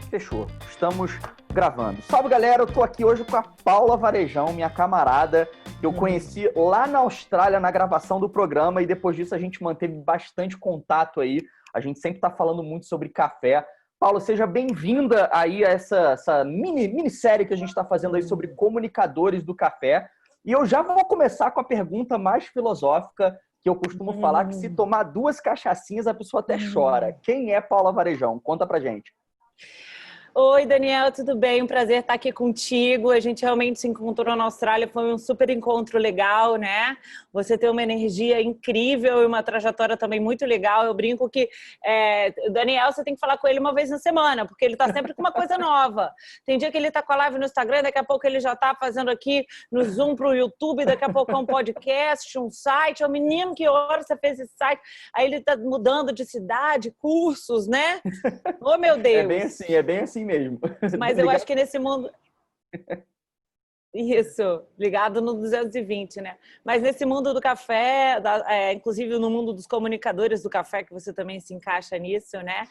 Fechou. Estamos gravando. Salve, galera. Eu tô aqui hoje com a Paula Varejão, minha camarada, que eu conheci lá na Austrália na gravação do programa e depois disso a gente manteve bastante contato aí. A gente sempre tá falando muito sobre café. Paula, seja bem-vinda aí a essa minissérie que a gente está fazendo aí sobre comunicadores do café. E eu já vou começar com a pergunta mais filosófica que eu costumo falar, que se tomar 2 cachaçinhas a pessoa até chora. Quem é Paula Varejão? Conta pra gente. Oi, Daniel, tudo bem? Um prazer estar aqui contigo. A gente realmente se encontrou na Austrália, foi um super encontro legal, né? Você tem uma energia incrível e uma trajetória também muito legal. Eu brinco que Daniel, você tem que falar com ele uma vez na semana, porque ele está sempre com uma coisa nova. Tem dia que ele está com a live no Instagram, daqui a pouco ele já está fazendo aqui no Zoom para o YouTube, daqui a pouco é um podcast, um site. É o menino, que hora você fez esse site? Aí ele está mudando de cidade, cursos, né? Oh, meu Deus! É bem assim mesmo. Mas eu acho que nesse mundo... Isso, ligado no 220, né? Mas nesse mundo do café, inclusive no mundo dos comunicadores do café, que você também se encaixa nisso, né?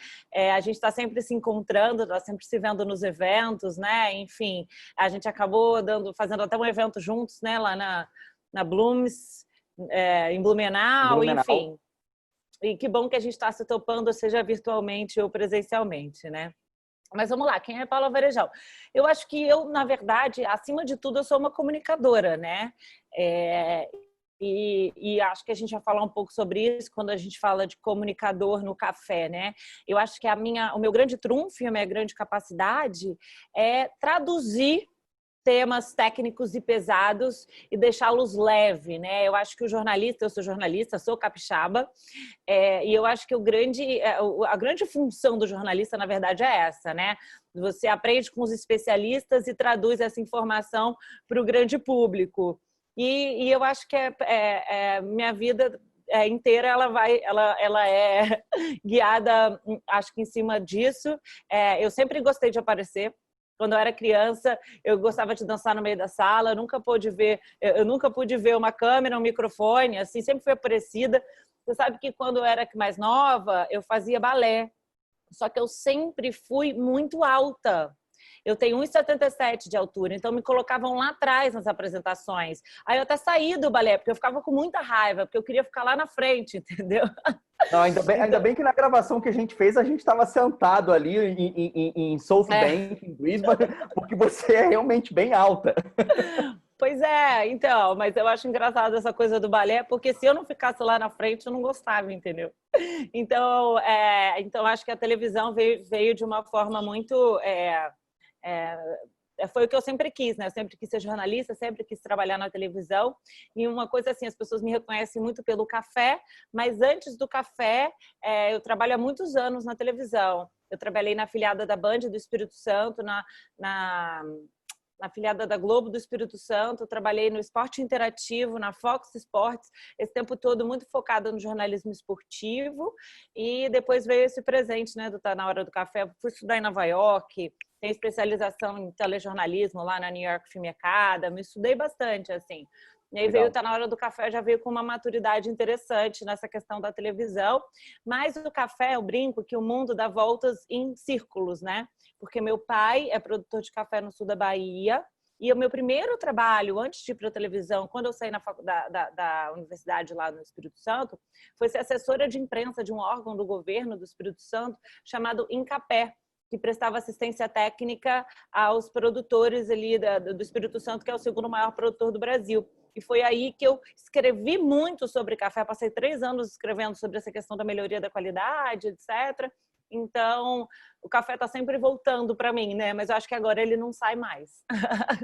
A gente está sempre se encontrando, está sempre se vendo nos eventos, né? Enfim, a gente acabou fazendo até um evento juntos, né? Lá na Blooms, em Blumenau, enfim. E que bom que a gente está se topando, seja virtualmente ou presencialmente, né? Mas vamos lá, quem é Paula Varejão? Eu acho que eu, na verdade, acima de tudo, eu sou uma comunicadora, né? E acho que a gente vai falar um pouco sobre isso quando a gente fala de comunicador no café, né? Eu acho que o meu grande trunfo, a minha grande capacidade é traduzir temas técnicos e pesados e deixá-los leve, né? Eu acho que eu sou jornalista, sou capixaba, e eu acho que a grande função do jornalista, na verdade, é essa, né? Você aprende com os especialistas e traduz essa informação para o grande público. E eu acho que minha vida inteira ela é guiada, acho que em cima disso. Eu sempre gostei de aparecer. Quando eu era criança, eu gostava de dançar no meio da sala, eu nunca pude ver uma câmera, um microfone, assim, sempre fui aparecida. Você sabe que quando eu era mais nova, eu fazia balé, só que eu sempre fui muito alta. Eu tenho 1,77 de altura, então me colocavam lá atrás nas apresentações. Aí eu até saí do balé, porque eu ficava com muita raiva, porque eu queria ficar lá na frente, entendeu? Não, ainda bem que na gravação que a gente fez, a gente estava sentado ali em South Bank, em Brisbane, porque você é realmente bem alta. Pois é, então, mas eu acho engraçado essa coisa do balé, porque se eu não ficasse lá na frente, eu não gostava, entendeu? Então acho que a televisão veio de uma forma muito... foi o que eu sempre quis, né? Eu sempre quis ser jornalista, sempre quis trabalhar na televisão. E uma coisa assim, as pessoas me reconhecem muito pelo café, mas antes do café, eu trabalho há muitos anos na televisão. Eu trabalhei na afiliada da Band do Espírito Santo, na afiliada da Globo do Espírito Santo, trabalhei no Esporte Interativo, na Fox Sports, esse tempo todo muito focada no jornalismo esportivo, e depois veio esse presente, né, do Tá Na Hora do Café. Fui estudar em Nova York, tenho especialização em telejornalismo lá na New York Film Academy, estudei bastante, assim. E aí veio Tá Na Hora do Café, já veio com uma maturidade interessante nessa questão da televisão, mas o café, eu brinco que o mundo dá voltas em círculos, né? Porque meu pai é produtor de café no sul da Bahia, e o meu primeiro trabalho, antes de ir para a televisão, quando eu saí da universidade lá no Espírito Santo, foi ser assessora de imprensa de um órgão do governo do Espírito Santo chamado Incapé, que prestava assistência técnica aos produtores ali do Espírito Santo, que é o segundo maior produtor do Brasil. E foi aí que eu escrevi muito sobre café, passei 3 anos escrevendo sobre essa questão da melhoria da qualidade, etc. Então, o café está sempre voltando para mim, né? Mas eu acho que agora ele não sai mais.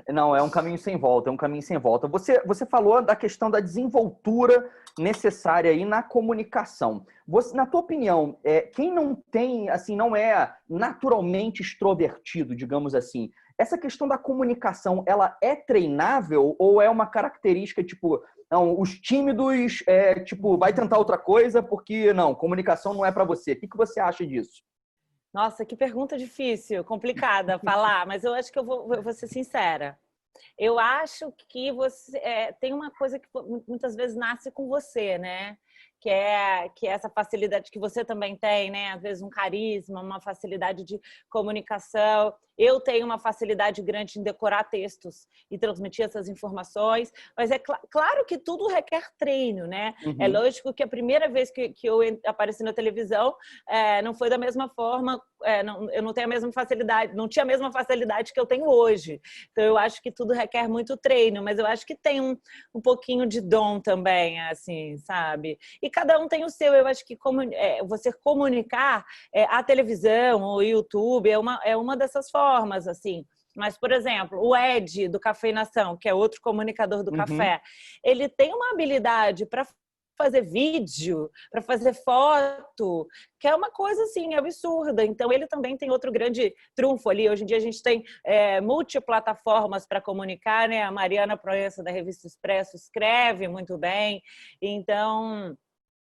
Não, é um caminho sem volta, é um caminho sem volta. Você falou da questão da desenvoltura necessária aí na comunicação. Na tua opinião, quem não tem, assim, não é naturalmente extrovertido, digamos assim, essa questão da comunicação, ela é treinável ou é uma característica, tipo, não, os tímidos, tipo, vai tentar outra coisa porque, não, comunicação não é para você. O que você acha disso? Nossa, que pergunta difícil, complicada falar, mas eu acho que eu vou ser sincera. Eu acho que você tem uma coisa que muitas vezes nasce com você, né? que é essa facilidade que você também tem, né? Às vezes um carisma, uma facilidade de comunicação. Eu tenho uma facilidade grande em decorar textos e transmitir essas informações, mas é claro que tudo requer treino, né? É Uhum. lógico que a primeira vez que eu apareci na televisão não foi da mesma forma, eu não tenho a mesma facilidade, não tinha a mesma facilidade que eu tenho hoje. Então eu acho que tudo requer muito treino, mas eu acho que tem um pouquinho de dom também, assim, sabe? E cada um tem o seu. Eu acho que você comunicar a televisão, o YouTube, é uma dessas formas, assim. Mas, por exemplo, o Ed, do Cafeinação, que é outro comunicador do Uhum. café, ele tem uma habilidade para fazer vídeo, para fazer foto, que é uma coisa assim absurda. Então ele também tem outro grande trunfo ali. Hoje em dia a gente tem multiplataformas para comunicar, né? A Mariana Proença da Revista Expresso escreve muito bem. Então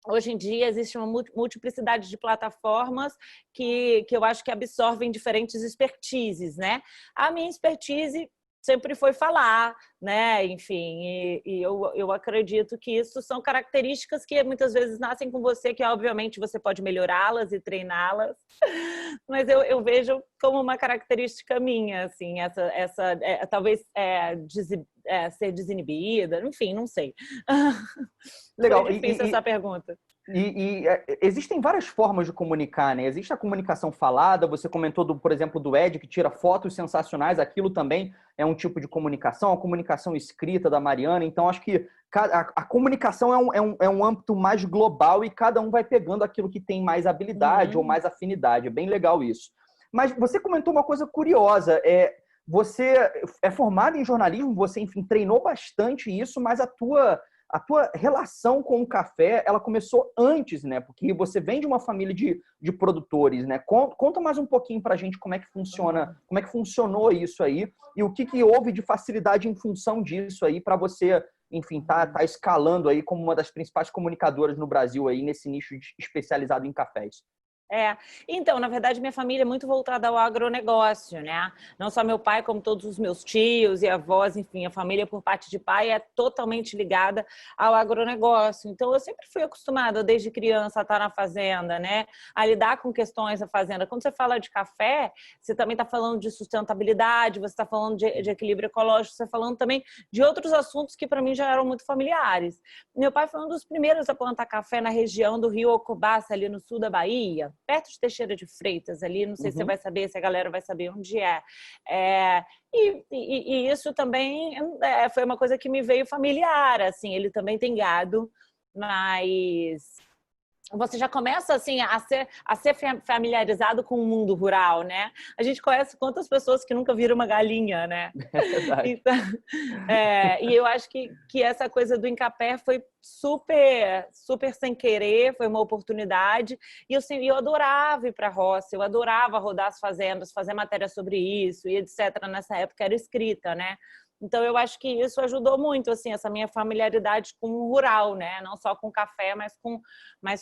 hoje em dia existe uma multiplicidade de plataformas que eu acho que absorvem diferentes expertises, né? A minha expertise sempre foi falar, né? Enfim, e eu acredito que isso são características que muitas vezes nascem com você, que obviamente você pode melhorá-las e treiná-las, mas eu vejo como uma característica minha, assim, talvez ser desinibida, enfim, não sei. Foi Legal. difícil essa pergunta. Existem várias formas de comunicar, né? Existe a comunicação falada, você comentou, por exemplo, do Ed, que tira fotos sensacionais, aquilo também é um tipo de comunicação, a comunicação escrita da Mariana, então acho que a comunicação é um âmbito mais global e cada um vai pegando aquilo que tem mais habilidade ou mais afinidade, é bem legal isso. Mas você comentou uma coisa curiosa, você é formado em jornalismo, você, enfim, treinou bastante isso, mas a tua relação com o café, ela começou antes, né? Porque você vem de uma família de produtores, né? Conta mais um pouquinho pra gente como é que funciona, como é que funcionou isso aí e o que houve de facilidade em função disso aí para você, enfim, tá escalando aí como uma das principais comunicadoras no Brasil aí nesse nicho especializado em cafés. Então, na verdade, minha família é muito voltada ao agronegócio, né? Não só meu pai, como todos os meus tios e avós, enfim, a família por parte de pai é totalmente ligada ao agronegócio. Então, eu sempre fui acostumada, desde criança, a estar na fazenda, né? A lidar com questões da fazenda. Quando você fala de café, você também está falando de sustentabilidade, você está falando de equilíbrio ecológico, você está falando também de outros assuntos que, para mim, já eram muito familiares. Meu pai foi um dos primeiros a plantar café na região do Rio Ocobaça, ali no sul da Bahia, perto de Teixeira de Freitas, ali, não sei se você vai saber, se a galera vai saber onde é. E isso também foi uma coisa que me veio familiar, assim, ele também tem gado, mas você já começa assim a ser familiarizado com o mundo rural, né? A gente conhece quantas pessoas que nunca viram uma galinha, né? É verdade. Então, e eu acho que essa coisa do Incapé foi super, super sem querer, foi uma oportunidade. E eu adorava ir para a roça, eu adorava rodar as fazendas, fazer matéria sobre isso e etc. Nessa época era escrita, né? Então, eu acho que isso ajudou muito, assim, essa minha familiaridade com o rural, né? Não só com café, mas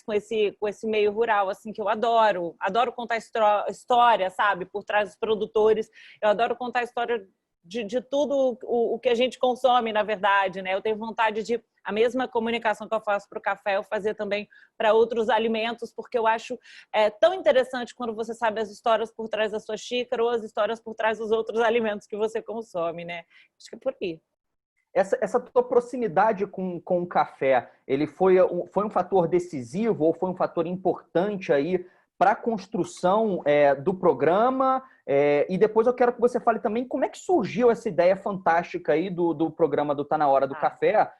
com esse meio rural, assim, que eu adoro. Adoro contar história, sabe? Por trás dos produtores. Eu adoro contar a história de tudo o que a gente consome, na verdade, né? Eu tenho vontade de a mesma comunicação que eu faço para o café, eu fazer também para outros alimentos, porque eu acho tão interessante quando você sabe as histórias por trás da sua xícara ou as histórias por trás dos outros alimentos que você consome, né? Acho que é por aí. Essa tua proximidade com o café, ele foi um fator decisivo ou foi um fator importante aí para a construção do programa? E depois eu quero que você fale também como é que surgiu essa ideia fantástica aí do programa do Tá Na Hora do Café.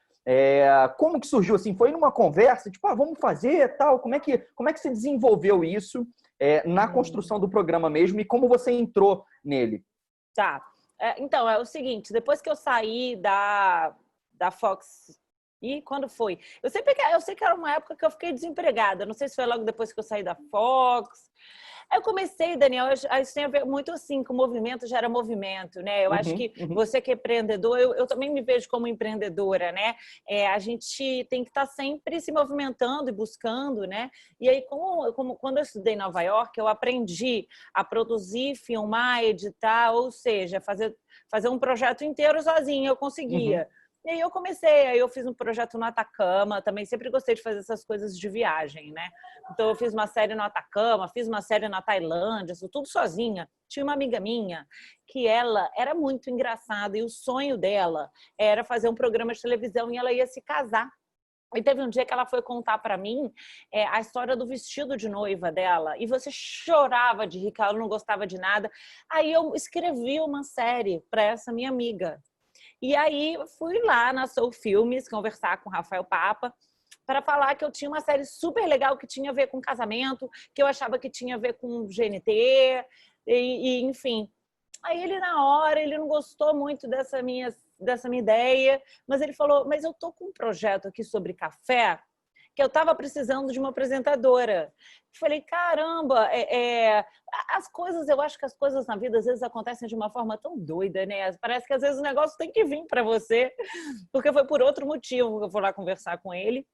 Como que surgiu assim? Foi numa conversa, tipo, vamos fazer tal? Como é que você desenvolveu isso na construção do programa mesmo e como você entrou nele? Tá. Então, é o seguinte, depois que eu saí da Fox, e quando foi? Eu sei que era uma época que eu fiquei desempregada, não sei se foi logo depois que eu saí da Fox. Aí eu comecei, Daniel, isso tem a ver muito assim, com movimento gera movimento, né? Eu acho que você que é empreendedor, eu também me vejo como empreendedora, né? A gente tem que estar sempre se movimentando e buscando, né? E aí, quando eu estudei em Nova York, eu aprendi a produzir, filmar, editar, ou seja, fazer um projeto inteiro sozinha, eu conseguia. E aí aí eu fiz um projeto no Atacama, também sempre gostei de fazer essas coisas de viagem, né? Então eu fiz uma série no Atacama, fiz uma série na Tailândia, tudo sozinha. Tinha uma amiga minha que ela era muito engraçada e o sonho dela era fazer um programa de televisão e ela ia se casar. E teve um dia que ela foi contar para mim a história do vestido de noiva dela. E você chorava de rir, que ela não gostava de nada. Aí eu escrevi uma série para essa minha amiga. E aí eu fui lá na Soul Filmes conversar com o Rafael Papa para falar que eu tinha uma série super legal que tinha a ver com casamento, que eu achava que tinha a ver com GNT, enfim. Aí ele, na hora, ele não gostou muito dessa minha ideia, mas ele falou, mas eu tô com um projeto aqui sobre café, que eu estava precisando de uma apresentadora. Falei, caramba, as coisas, eu acho que as coisas na vida às vezes acontecem de uma forma tão doida, né? Parece que às vezes o negócio tem que vir para você, porque foi por outro motivo que eu fui lá conversar com ele.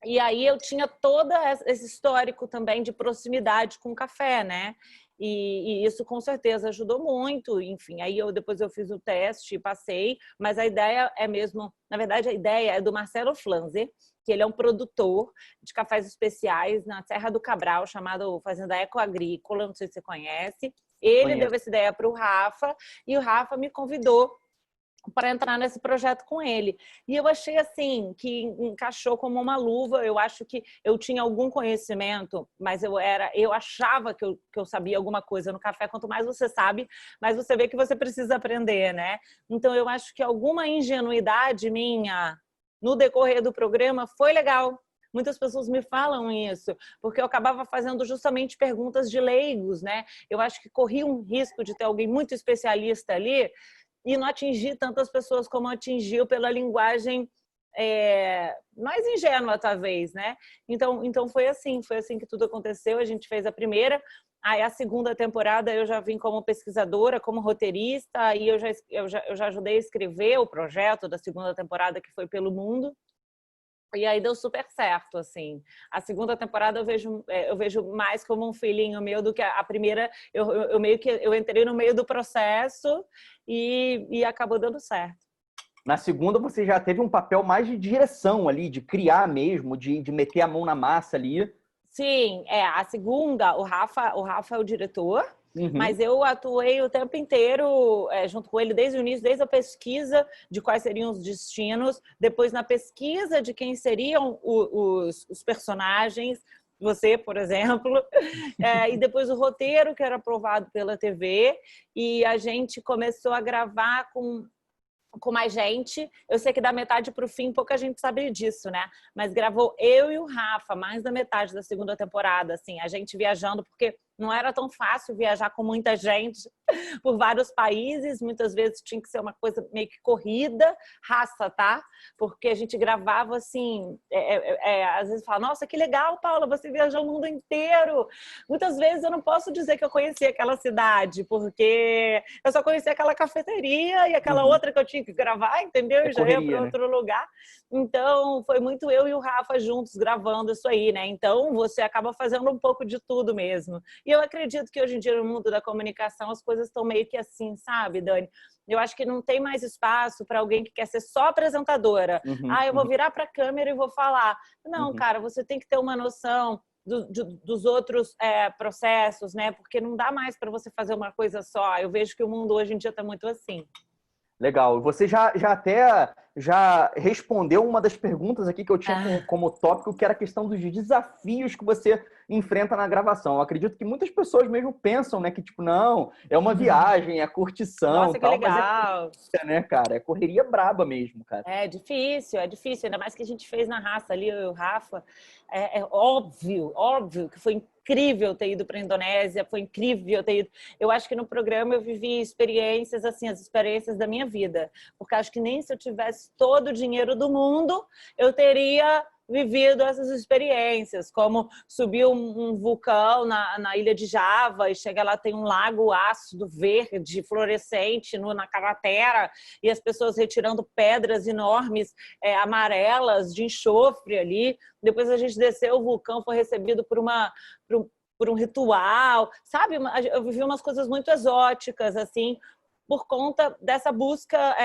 E aí eu tinha todo esse histórico também de proximidade com o café, né? E isso com certeza ajudou muito. Enfim, aí depois eu fiz o teste, passei, mas a ideia é mesmo, na verdade a ideia é do Marcelo Flanzer, que ele é um produtor de cafés especiais na Serra do Cabral, chamado Fazenda Ecoagrícola, não sei se você conhece. Ele deu essa ideia para o Rafa e o Rafa me convidou para entrar nesse projeto com ele. E eu achei assim, que encaixou como uma luva. Eu acho que eu tinha algum conhecimento, mas eu achava que eu sabia alguma coisa no café. Quanto mais você sabe, mais você vê que você precisa aprender, né? Então eu acho que alguma ingenuidade minha no decorrer do programa foi legal. Muitas pessoas me falam isso, porque eu acabava fazendo justamente perguntas de leigos, né? Eu acho que corria um risco de ter alguém muito especialista ali e não atingir tantas pessoas como atingiu pela linguagem mais ingênua, talvez, né? Então foi assim que tudo aconteceu. A gente fez a primeira, aí a segunda temporada eu já vim como pesquisadora, como roteirista, e eu já ajudei a escrever o projeto da segunda temporada, que foi Pelo Mundo. E aí deu super certo, assim. A segunda temporada eu vejo mais como um filhinho meu do que a primeira. Eu meio que eu entrei no meio do processo e acabou dando certo. Na segunda você já teve um papel mais de direção ali, de criar mesmo, de meter a mão na massa ali. Sim, a segunda, o Rafa é o diretor. Uhum. Mas eu atuei o tempo inteiro junto com ele, desde o início, desde a pesquisa de quais seriam os destinos, depois na pesquisa de quem seriam os personagens, você, por exemplo, e depois o roteiro que era aprovado pela TV, e a gente começou a gravar com mais gente. Eu sei que da metade para o fim pouca gente sabe disso, né? Mas gravou eu e o Rafa, mais da metade da segunda temporada, assim, a gente viajando, porque não era tão fácil viajar com muita gente por vários países, muitas vezes tinha que ser uma coisa meio que corrida, raça, tá? Porque a gente gravava assim, às vezes fala, nossa, que legal, Paula, você viajou o mundo inteiro. Muitas vezes eu não posso dizer que eu conheci aquela cidade, porque eu só conheci aquela cafeteria e aquela outra que eu tinha que gravar, entendeu? Já ia para outro lugar. Então, foi muito eu e o Rafa juntos gravando isso aí, né? Então, você acaba fazendo um pouco de tudo mesmo. E eu acredito que hoje em dia, no mundo da comunicação, as coisas estão meio que assim, sabe, Dani? Eu acho que não tem mais espaço para alguém que quer ser só apresentadora. Eu vou virar para a câmera e vou falar. Não, cara, você tem que ter uma noção dos outros processos, né? Porque não dá mais para você fazer uma coisa só. Eu vejo que o mundo hoje em dia está muito assim. Legal. Você já até respondeu uma das perguntas aqui que eu tinha como tópico, que era a questão dos desafios que você enfrenta na gravação. Eu acredito que muitas pessoas mesmo pensam, né, que tipo, não, é uma viagem, é curtição, nossa, tal, que legal. Mas é correria, né, cara? É correria braba mesmo, cara. É difícil, ainda mais que a gente fez na raça ali, eu e o Rafa. É óbvio que foi incrível ter ido para a Indonésia, foi incrível ter ido. Eu acho que no programa eu vivi experiências, assim, as experiências da minha vida, porque acho que nem se eu tivesse todo o dinheiro do mundo, eu teria vivido essas experiências, como subir um vulcão na ilha de Java e chega lá, tem um lago ácido verde, fluorescente na cratera, e as pessoas retirando pedras enormes, amarelas de enxofre ali. Depois a gente desceu o vulcão, foi recebido por um ritual, sabe? Eu vivi umas coisas muito exóticas, assim, por conta dessa busca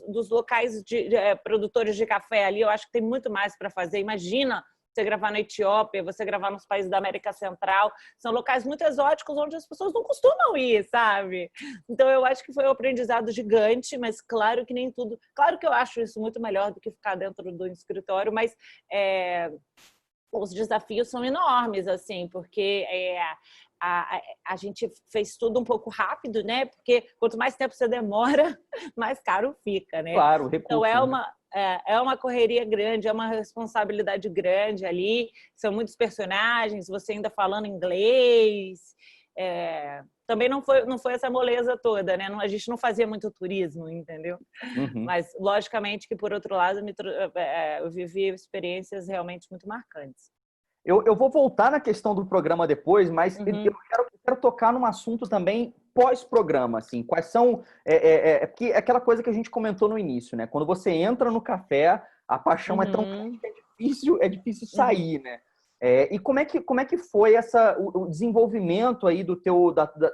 dos locais de produtores de café ali. Eu acho que tem muito mais para fazer. Imagina você gravar na Etiópia, você gravar nos países da América Central. São locais muito exóticos onde as pessoas não costumam ir, sabe? Então, eu acho que foi um aprendizado gigante, mas claro que nem tudo... Claro que eu acho isso muito melhor do que ficar dentro do escritório, mas os desafios são enormes, assim, porque a gente fez tudo um pouco rápido, né? Porque quanto mais tempo você demora, mais caro fica, né? Claro, Então, recurso, né? é uma correria grande, é uma responsabilidade grande ali, são muitos personagens, você ainda falando inglês. Também não foi essa moleza toda, né? A gente não fazia muito turismo, entendeu? Uhum. Mas, logicamente, que, por outro lado, eu vivi experiências realmente muito marcantes. Eu vou voltar na questão do programa depois, mas Uhum. eu quero tocar num assunto também pós-programa, assim, quais são... porque é aquela coisa que a gente comentou no início, né? Quando você entra no café, a paixão é tão grande Uhum. que é difícil Uhum. sair, né? E como é que foi o desenvolvimento aí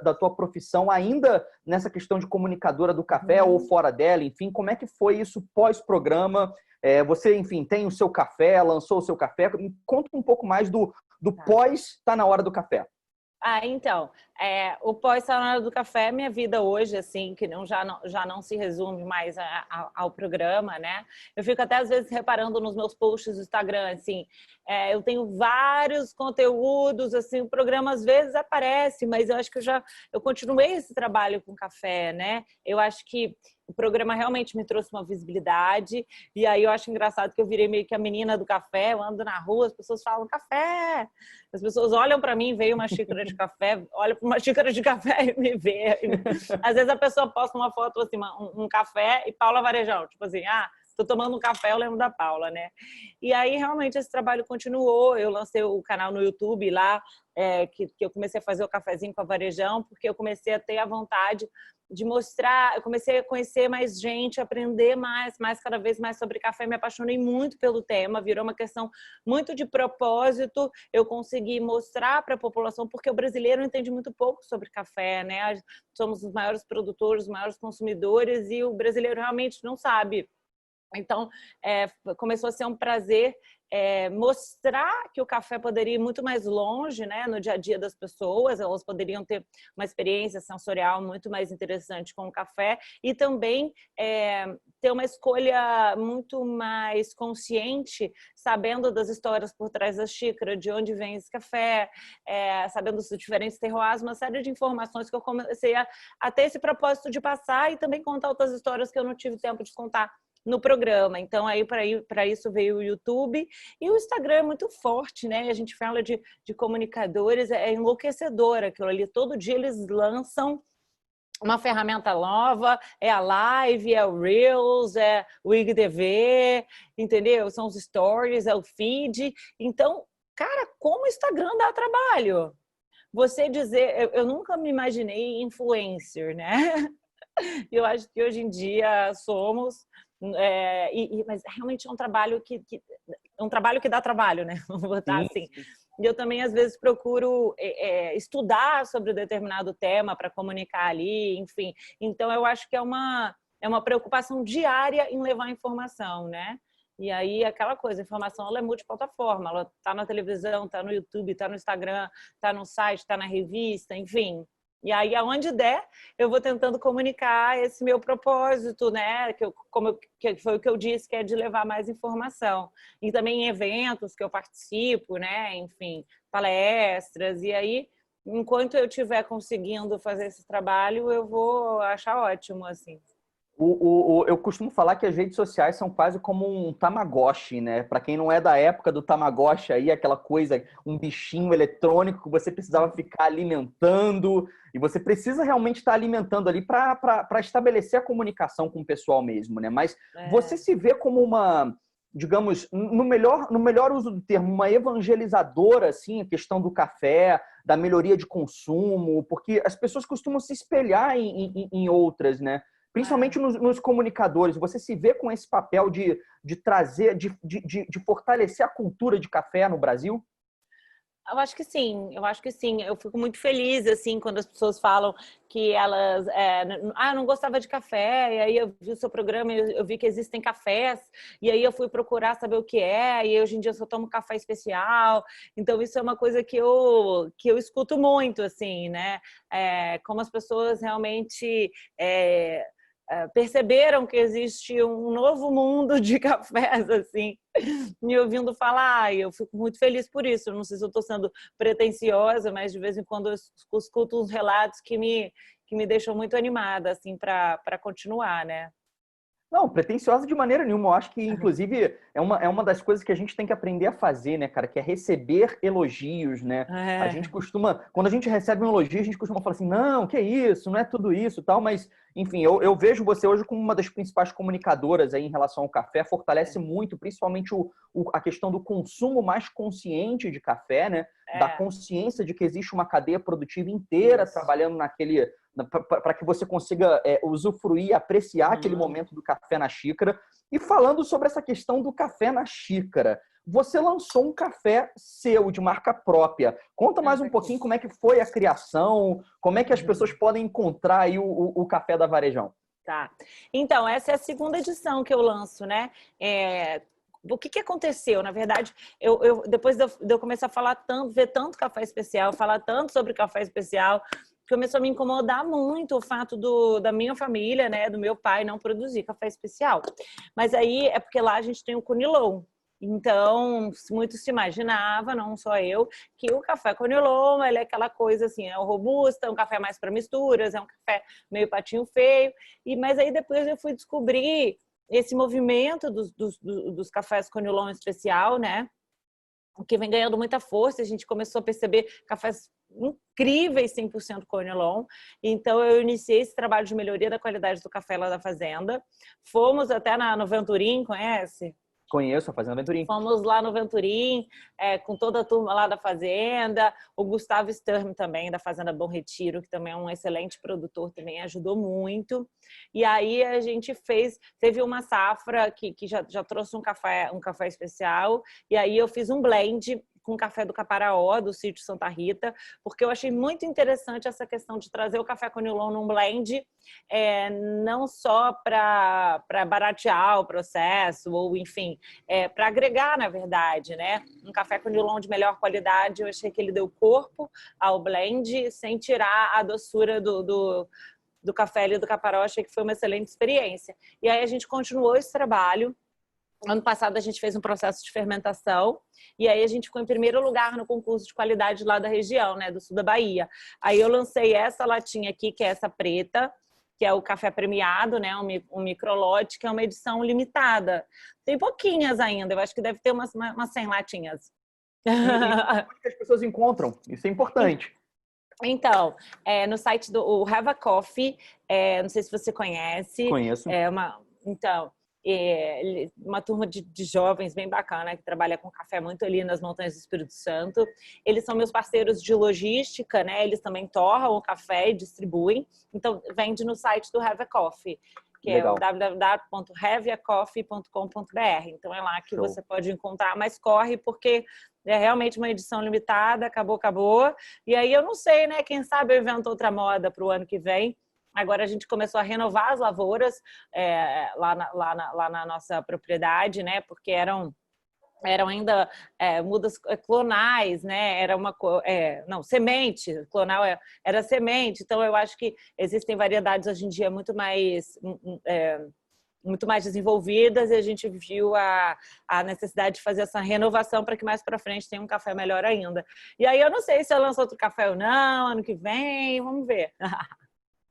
da tua profissão, ainda nessa questão de comunicadora do café ou Uhum. fora dela, enfim, como é que foi isso pós-programa? Você, enfim, tem o seu café, lançou o seu café. Conta um pouco mais do Tá. pós tá na hora do café. Então, o pós-Hora do Café é minha vida hoje, assim, que já não se resume mais ao programa, né? Eu fico até, às vezes, reparando nos meus posts do Instagram, assim, eu tenho vários conteúdos, assim, o programa às vezes aparece, mas eu acho que eu continuei esse trabalho com café, né? Eu acho que o programa realmente me trouxe uma visibilidade, e aí eu acho engraçado que eu virei meio que a menina do café, eu ando na rua, as pessoas falam café, as pessoas olham para mim, veio uma xícara de café, olha para uma xícara de café e me vê. Às vezes a pessoa posta uma foto assim, um café e Paula Varejão, tipo assim, tô tomando um café, eu lembro da Paula, né? E aí realmente esse trabalho continuou, eu lancei o canal no YouTube lá, que eu comecei a fazer o cafezinho com a Varejão, porque eu comecei a ter a vontade de mostrar, eu comecei a conhecer mais gente, aprender mais cada vez mais sobre café, me apaixonei muito pelo tema, virou uma questão muito de propósito, eu consegui mostrar para a população, porque o brasileiro entende muito pouco sobre café, né? Somos os maiores produtores, os maiores consumidores e o brasileiro realmente não sabe. Então, começou a ser um prazer mostrar que o café poderia ir muito mais longe, né, no dia a dia das pessoas, elas poderiam ter uma experiência sensorial muito mais interessante com o café e também ter uma escolha muito mais consciente, sabendo das histórias por trás da xícara, de onde vem esse café, sabendo dos diferentes terroirs, uma série de informações que eu comecei a ter esse propósito de passar e também contar outras histórias que eu não tive tempo de contar no programa. Então, aí para isso veio o YouTube e o Instagram é muito forte, né? A gente fala de comunicadores, é enlouquecedor aquilo ali. Todo dia eles lançam uma ferramenta nova, é a live, é o Reels, é o IGTV, entendeu? São os stories, é o feed. Então, cara, como o Instagram dá trabalho? Você dizer, eu nunca me imaginei influencer, né? Eu acho que hoje em dia somos, mas realmente é um trabalho que dá trabalho, né? Vamos botar Sim, assim. sim. E eu também, às vezes, procuro estudar sobre determinado tema para comunicar ali, enfim. Então, eu acho que é uma preocupação diária em levar informação, né? E aí, aquela coisa, a informação ela é multiplataforma, ela está na televisão, está no YouTube, está no Instagram, está no site, está na revista, enfim. E aí, aonde der, eu vou tentando comunicar esse meu propósito, né? Que foi o que eu disse, que é de levar mais informação. E também em eventos que eu participo, né? Enfim, palestras. E aí, enquanto eu estiver conseguindo fazer esse trabalho, eu vou achar ótimo, assim. Eu costumo falar que as redes sociais são quase como um Tamagotchi, né? Para quem não é da época do Tamagotchi aí, aquela coisa, um bichinho eletrônico que você precisava ficar alimentando, e você precisa realmente estar alimentando ali para estabelecer a comunicação com o pessoal mesmo, né? Mas você se vê como uma, digamos, no melhor uso do termo, uma evangelizadora, assim, a questão do café, da melhoria de consumo, porque as pessoas costumam se espelhar em outras, né? Principalmente nos comunicadores, você se vê com esse papel de trazer, de fortalecer a cultura de café no Brasil? Eu acho que sim, eu acho que sim. Eu fico muito feliz, assim, quando as pessoas falam que elas... eu não gostava de café, e aí eu vi o seu programa e eu vi que existem cafés, e aí eu fui procurar saber o que é, e hoje em dia eu só tomo café especial. Então, isso é uma coisa que eu escuto muito, assim, né? Como as pessoas realmente... perceberam que existe um novo mundo de cafés, assim, me ouvindo falar, e eu fico muito feliz por isso. Eu não sei se eu estou sendo pretensiosa, mas de vez em quando eu escuto uns relatos que me deixam muito animada, assim, para continuar, né? Não, pretensiosa de maneira nenhuma. Eu acho que, inclusive, é uma das coisas que a gente tem que aprender a fazer, né, cara? Que é receber elogios, né? A gente costuma, quando a gente recebe um elogio, a gente costuma falar assim, não, que isso, não é tudo isso, tal, mas, enfim, eu vejo você hoje como uma das principais comunicadoras aí em relação ao café, fortalece muito, principalmente a questão do consumo mais consciente de café, né? Da consciência de que existe uma cadeia produtiva inteira trabalhando naquele... para que você consiga usufruir, apreciar aquele momento do café na xícara. E falando sobre essa questão do café na xícara, você lançou um café seu, de marca própria. Conta mais um pouquinho como é que foi a criação, como é que as pessoas podem encontrar aí o café da Varejão. Tá. Então, essa é a segunda edição que eu lanço, né? O que aconteceu? Na verdade, depois de eu começar a falar tanto, ver tanto café especial, falar tanto sobre café especial, começou a me incomodar muito o fato da minha família, né, do meu pai, não produzir café especial. Mas aí é porque lá a gente tem o Conilon. Então, muito se imaginava, não só eu, que o café Conilon, ele é aquela coisa assim, é o robusta, é um café mais para misturas, é um café meio patinho feio. Mas aí depois eu fui descobrir esse movimento dos cafés Conilon especial, né? O que vem ganhando muita força, a gente começou a perceber cafés incríveis 100% Conilon. Então, eu iniciei esse trabalho de melhoria da qualidade do café lá da fazenda. Fomos até no Venturim, conhece? Conheço a Fazenda Venturim. Fomos lá no Venturim, com toda a turma lá da fazenda, o Gustavo Sturm também, da Fazenda Bom Retiro, que também é um excelente produtor, também ajudou muito. E aí a gente teve uma safra que já trouxe um café especial, e aí eu fiz um blend com café do Caparaó, do sítio Santa Rita, porque eu achei muito interessante essa questão de trazer o café Conilon num blend, não só para baratear o processo, ou enfim, para agregar, na verdade, né? Um café Conilon de melhor qualidade, eu achei que ele deu corpo ao blend, sem tirar a doçura do café ali do Caparaó, achei que foi uma excelente experiência. E aí a gente continuou esse trabalho. Ano passado a gente fez um processo de fermentação e aí a gente ficou em primeiro lugar no concurso de qualidade lá da região, né, do sul da Bahia. Aí eu lancei essa latinha aqui, que é essa preta, que é o café premiado, né, um microlote, que é uma edição limitada. Tem pouquinhas ainda, eu acho que deve ter umas 100 latinhas. E onde que as pessoas encontram? Isso é importante. Então, no site do Have a Coffee, não sei se você conhece. Conheço. Uma turma de jovens bem bacana que trabalha com café muito ali nas montanhas do Espírito Santo. Eles são meus parceiros de logística, né? Eles também torram o café e distribuem. Então, vende no site do Have a Coffee, que Legal. é o www.haveacoffee.com.br. Então, é lá que você pode encontrar, mas corre porque é realmente uma edição limitada, acabou. E aí eu não sei, né? Quem sabe eu invento outra moda para o ano que vem. Agora a gente começou a renovar as lavouras lá na nossa propriedade, né? Porque eram ainda mudas clonais, né? Era semente, clonal era semente. Então eu acho que existem variedades hoje em dia muito mais desenvolvidas e a gente viu a necessidade de fazer essa renovação para que mais para frente tenha um café melhor ainda. E aí eu não sei se eu lanço outro café ou não, ano que vem, vamos ver.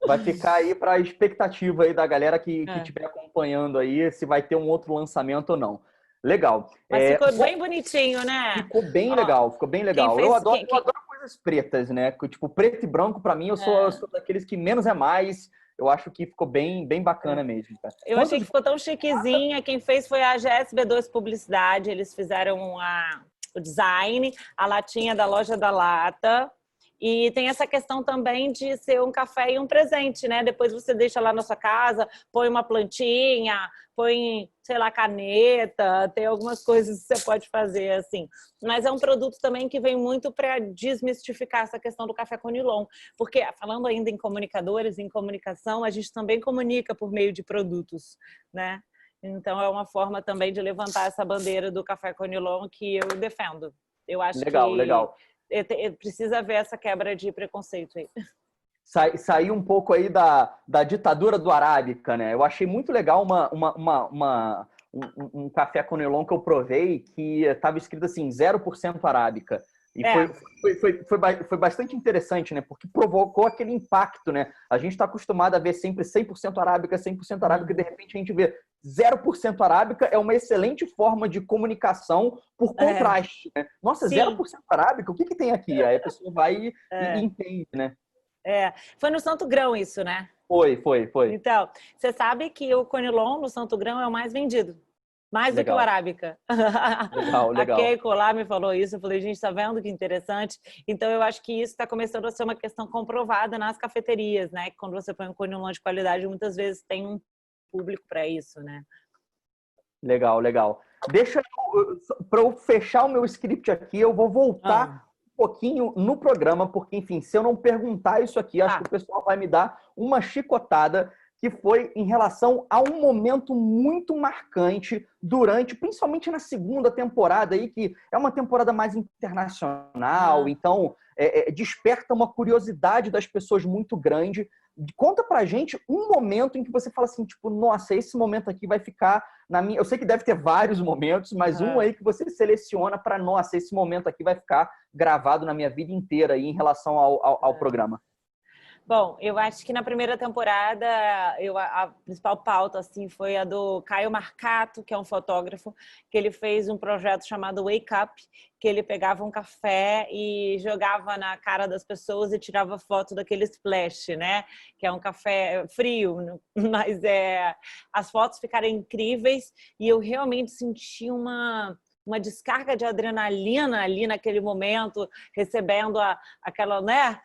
Vai ficar aí para a expectativa aí da galera que estiver acompanhando aí, se vai ter um outro lançamento ou não. Legal. Mas ficou bem bonitinho, né? Ficou bem legal, ficou bem legal. Eu adoro coisas pretas, né? Tipo, preto e branco, para mim, eu sou daqueles que menos é mais. Eu acho que ficou bem bacana mesmo. Cara. Eu achei que ficou tão chiquezinha. Quem fez foi a GSB2 Publicidade. Eles fizeram o design, a latinha da Loja da Lata. E tem essa questão também de ser um café e um presente, né? Depois você deixa lá na sua casa, põe uma plantinha, põe, sei lá, caneta, tem algumas coisas que você pode fazer assim. Mas é um produto também que vem muito para desmistificar essa questão do café Conilon. Porque, falando ainda em comunicadores, em comunicação, a gente também comunica por meio de produtos, né? Então, é uma forma também de levantar essa bandeira do café Conilon que eu defendo. Eu acho Legal, que legal. precisa haver essa quebra de preconceito aí. Sair um pouco aí da ditadura do Arábica, né? Eu achei muito legal um café Conilon que eu provei que estava escrito assim, 0% Arábica. E É, foi bastante interessante, né? Porque provocou aquele impacto, né? A gente está acostumado a ver sempre 100% Arábica, 100% Arábica, e de repente a gente vê 0% Arábica. É uma excelente forma de comunicação por é, contraste, né? Nossa, sim. 0% Arábica, o que que tem aqui? Aí a pessoa vai e É, entende, né? Foi no Santo Grão isso, né? Foi. Então, você sabe que o Conilon no Santo Grão é o mais vendido. Mais do que o Legal, Arábica. A legal. Keiko lá me falou isso. Eu falei, gente, tá vendo que interessante? Então, eu acho que isso está começando a ser uma questão comprovada nas cafeterias, né? Que quando você põe um Conilon de qualidade, muitas vezes tem um público para isso, né? Legal. Deixa para eu fechar o meu script aqui, eu vou Ah, voltar um pouquinho no programa, porque, enfim, se eu não perguntar isso aqui, acho que tá. o pessoal vai me dar uma chicotada, que foi em relação a um momento muito marcante durante, principalmente na segunda temporada aí, que é uma temporada mais internacional, Ah. então desperta uma curiosidade das pessoas muito grande. Conta pra gente um momento em que você fala assim, tipo, nossa, esse momento aqui vai ficar na minha. Eu sei que deve ter vários momentos, mas um Ah. aí que você seleciona para, nossa, esse momento aqui vai ficar gravado na minha vida inteira aí em relação ao programa. Bom, eu acho que na primeira temporada a principal pauta assim foi a do Caio Marcato, que é um fotógrafo, que ele fez um projeto chamado Wake Up, que ele pegava um café e jogava na cara das pessoas e tirava foto daquele splash, né? Que é um café frio, mas as fotos ficaram incríveis e eu realmente senti uma descarga de adrenalina ali naquele momento, recebendo aquela, né?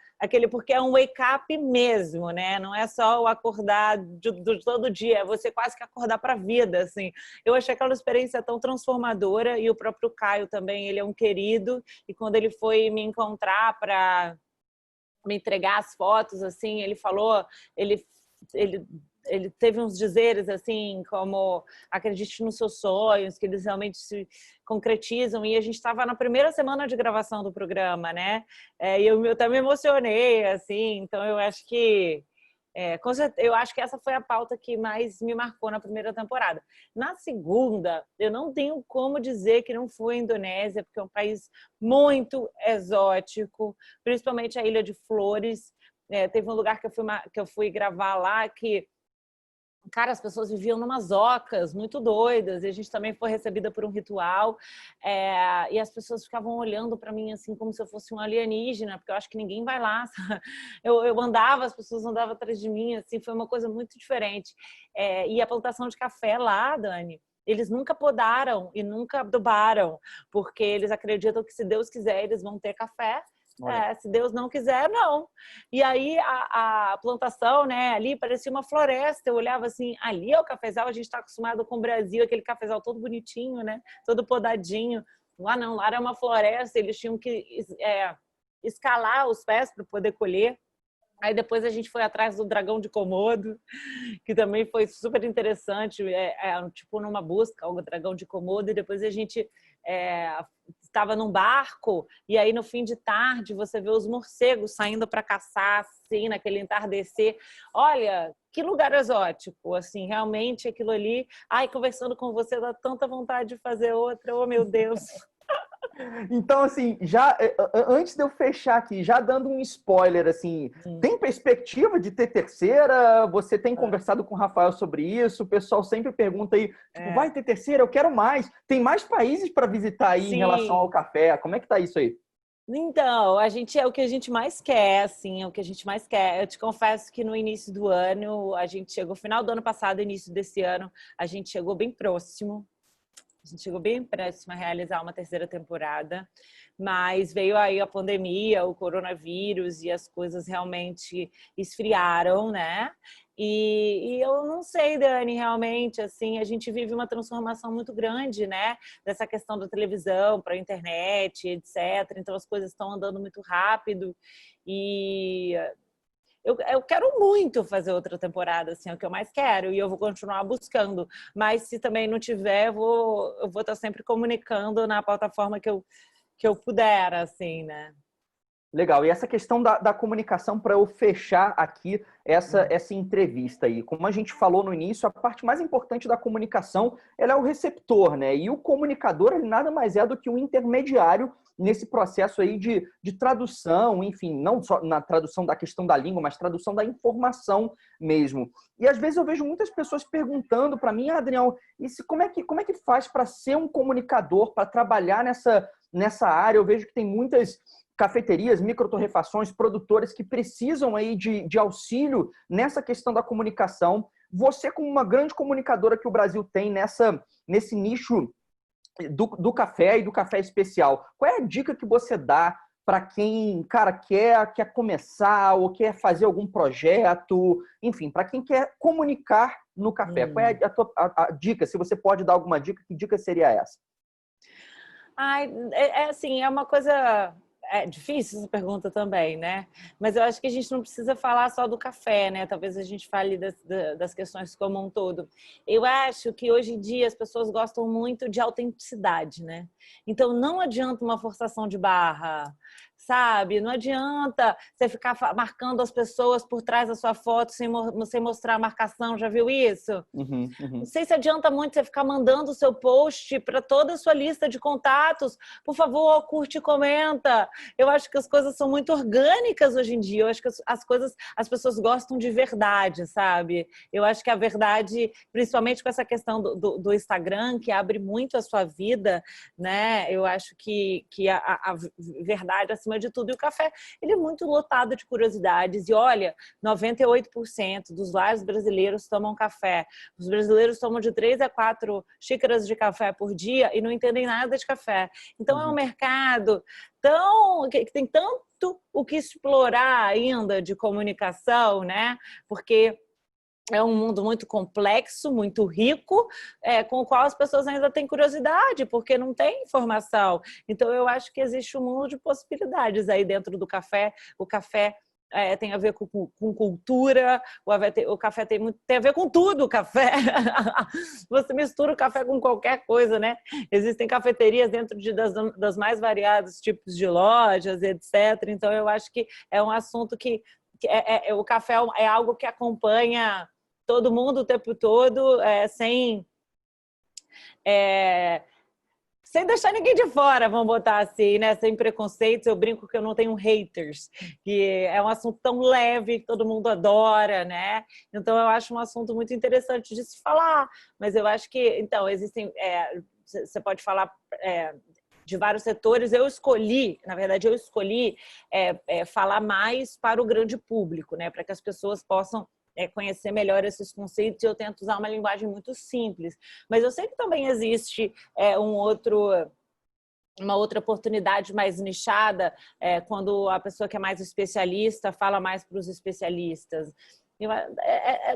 Porque é um wake up mesmo, né? Não é só o acordar de todo dia, é você quase que acordar para a vida, assim. Eu achei aquela experiência tão transformadora e o próprio Caio também, ele é um querido e quando ele foi me encontrar para me entregar as fotos, assim, ele falou, ele ele teve uns dizeres assim como acredite nos seus sonhos, que eles realmente se concretizam, e a gente estava na primeira semana de gravação do programa, né? E eu até me emocionei, assim, então eu acho que eu acho que essa foi a pauta que mais me marcou na primeira temporada. Na segunda, eu não tenho como dizer que não foi a Indonésia, porque é um país muito exótico, principalmente a Ilha de Flores. Teve um lugar que eu fui gravar lá que, cara, as pessoas viviam numas ocas muito doidas, e a gente também foi recebida por um ritual, e as pessoas ficavam olhando para mim assim como se eu fosse um alienígena, porque eu acho que ninguém vai lá. Eu andava, as pessoas andavam atrás de mim, assim, foi uma coisa muito diferente. E a plantação de café lá, Dani, eles nunca podaram e nunca adubaram, porque eles acreditam que se Deus quiser eles vão ter café. Olha. Se Deus não quiser, não. E aí a plantação, né, ali parecia uma floresta. Eu olhava assim, ali é o cafezal, a gente está acostumado com o Brasil, aquele cafezal todo bonitinho, né, todo podadinho. Lá não, lá era uma floresta, eles tinham que escalar os pés para poder colher. Aí depois a gente foi atrás do dragão de Komodo, que também foi super interessante, tipo numa busca ao dragão de Komodo, e depois a gente estava num barco, e aí no fim de tarde você vê os morcegos saindo para caçar, assim, naquele entardecer. Olha, que lugar exótico, assim, realmente aquilo ali. Ai, conversando com você dá tanta vontade de fazer outra, oh meu Deus. Então, assim, já antes de eu fechar aqui, já dando um spoiler, assim, tem perspectiva de ter terceira? Você tem conversado com o Rafael sobre isso? O pessoal sempre pergunta aí, tipo, vai ter terceira? Eu quero mais. Tem mais países para visitar aí em relação ao Sim. café? Como é que tá isso aí? Então, a gente é o que a gente mais quer, assim, é o que a gente mais quer. Eu te confesso que no início do ano, a gente chegou, final do ano passado, início desse ano, a gente chegou bem próximo. A gente chegou bem próximo a realizar uma terceira temporada, mas veio aí a pandemia, o coronavírus e as coisas realmente esfriaram, né? E eu não sei, Dani, realmente, assim, a gente vive uma transformação muito grande, né? Dessa questão da televisão para a internet, etc. Então as coisas estão andando muito rápido e eu quero muito fazer outra temporada, assim, é o que eu mais quero, e eu vou continuar buscando. Mas se também não tiver, eu vou estar sempre comunicando na plataforma que eu puder, assim, né? Legal. E essa questão da comunicação, para eu fechar aqui essa entrevista aí. Como a gente falou no início, a parte mais importante da comunicação, ela é o receptor, né? E o comunicador, ele nada mais é do que um intermediário nesse processo aí de tradução, enfim, não só na tradução da questão da língua, mas tradução da informação mesmo. E às vezes eu vejo muitas pessoas perguntando para mim, Adrião, como é que faz para ser um comunicador, para trabalhar nessa área? Eu vejo que tem muitas cafeterias, microtorrefações, produtores que precisam aí de auxílio nessa questão da comunicação. Você, como uma grande comunicadora que o Brasil tem nesse nicho do café e do café especial, qual é a dica que você dá para quem, cara, quer começar ou quer fazer algum projeto, enfim, para quem quer comunicar no café? Qual é a dica? Se você pode dar alguma dica, que dica seria essa? Ai, assim, é uma coisa... É difícil essa pergunta também, né? Mas eu acho que a gente não precisa falar só do café, né? Talvez a gente fale das questões como um todo. Eu acho que hoje em dia as pessoas gostam muito de autenticidade, né? Então não adianta uma forçação de barra, sabe? Não adianta você ficar marcando as pessoas por trás da sua foto sem mostrar a marcação, já viu isso? Uhum. Não sei se adianta muito você ficar mandando o seu post para toda a sua lista de contatos. Por favor, curte e comenta. Eu acho que as coisas são muito orgânicas hoje em dia. Eu acho que as pessoas gostam de verdade, sabe? Eu acho que a verdade, principalmente com essa questão do Instagram, que abre muito a sua vida, né? Eu acho que a verdade acima de tudo. E o café, ele é muito lotado de curiosidades. E olha, 98% dos lares brasileiros tomam café. Os brasileiros tomam de 3 a 4 xícaras de café por dia e não entendem nada de café. Então, é um mercado que tem tanto o que explorar ainda de comunicação, né? Porque é um mundo muito complexo, muito rico, com o qual as pessoas ainda têm curiosidade, porque não tem informação. Então, eu acho que existe um mundo de possibilidades aí dentro do café. O café tem a ver com cultura, o café tem a ver com tudo, o café. Você mistura o café com qualquer coisa, né? Existem cafeterias dentro das mais variados tipos de lojas, etc. Então, eu acho que é um assunto que o café é algo que acompanha todo mundo o tempo todo, sem deixar ninguém de fora, vamos botar assim, né? Sem preconceitos. Eu brinco que eu não tenho haters, que é um assunto tão leve que todo mundo adora, né? Então, eu acho um assunto muito interessante de se falar. Mas eu acho que, então, existem... você pode falar... de vários setores, na verdade, eu escolhi falar mais para o grande público, né? Para que as pessoas possam conhecer melhor esses conceitos, e eu tento usar uma linguagem muito simples. Mas eu sei que também existe uma outra oportunidade mais nichada, quando a pessoa que é mais especialista fala mais para os especialistas.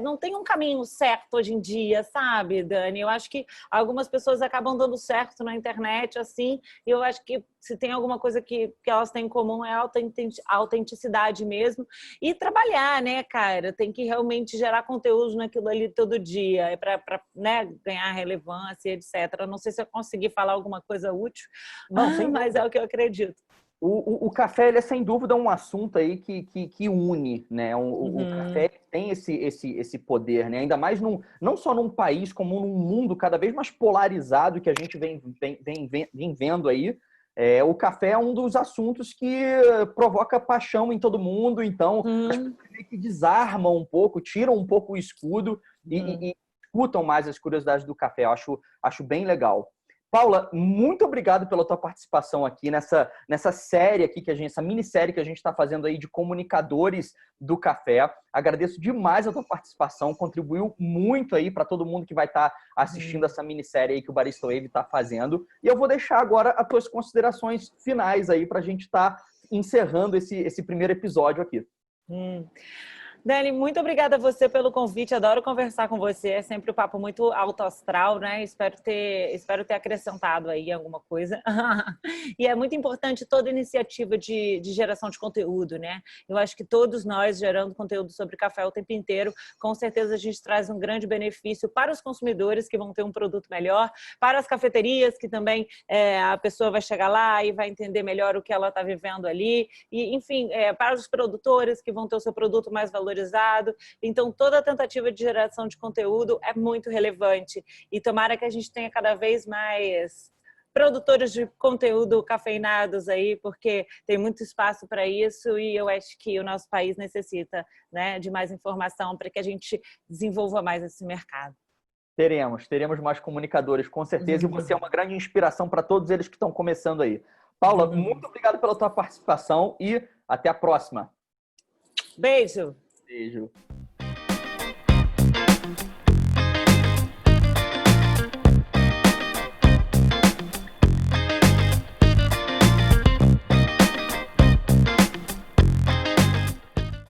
Não tem um caminho certo hoje em dia, sabe, Dani? Eu acho que algumas pessoas acabam dando certo na internet, assim, e eu acho que se tem alguma coisa que elas têm em comum é a autenticidade mesmo. E trabalhar, né, cara? Tem que realmente gerar conteúdo naquilo ali todo dia, para né, ganhar relevância, etc. Não sei se eu consegui falar alguma coisa útil, Não, mas é o que eu acredito. O café, ele é sem dúvida um assunto aí que une, né? O café tem esse poder, né? Ainda mais não só num país, como num mundo cada vez mais polarizado que a gente vem vendo aí. O café é um dos assuntos que provoca paixão em todo mundo, então as pessoas meio que desarmam um pouco, tiram um pouco o escudo e escutam mais as curiosidades do café. Eu acho bem legal. Paula, muito obrigado pela tua participação aqui nessa série aqui, essa minissérie que a gente está fazendo aí de comunicadores do café. Agradeço demais a tua participação, contribuiu muito aí para todo mundo que vai estar assistindo essa minissérie aí que o Barista Wave está fazendo. E eu vou deixar agora as tuas considerações finais aí para a gente estar encerrando esse primeiro episódio aqui. Dani, muito obrigada a você pelo convite, adoro conversar com você, é sempre um papo muito alto astral, né? Espero ter acrescentado aí alguma coisa. E é muito importante toda iniciativa de geração de conteúdo, né? Eu acho que todos nós, gerando conteúdo sobre café o tempo inteiro, com certeza a gente traz um grande benefício para os consumidores, que vão ter um produto melhor, para as cafeterias, que também a pessoa vai chegar lá e vai entender melhor o que ela está vivendo ali, e enfim, para os produtores, que vão ter o seu produto mais valorizado. Então, toda a tentativa de geração de conteúdo é muito relevante. E tomara que a gente tenha cada vez mais produtores de conteúdo cafeinados aí, porque tem muito espaço para isso e eu acho que o nosso país necessita, né, de mais informação para que a gente desenvolva mais esse mercado. Teremos mais comunicadores, com certeza, e você é uma grande inspiração para todos eles que estão começando aí. Paula, muito obrigado pela tua participação e até a próxima. Beijo! Beijo.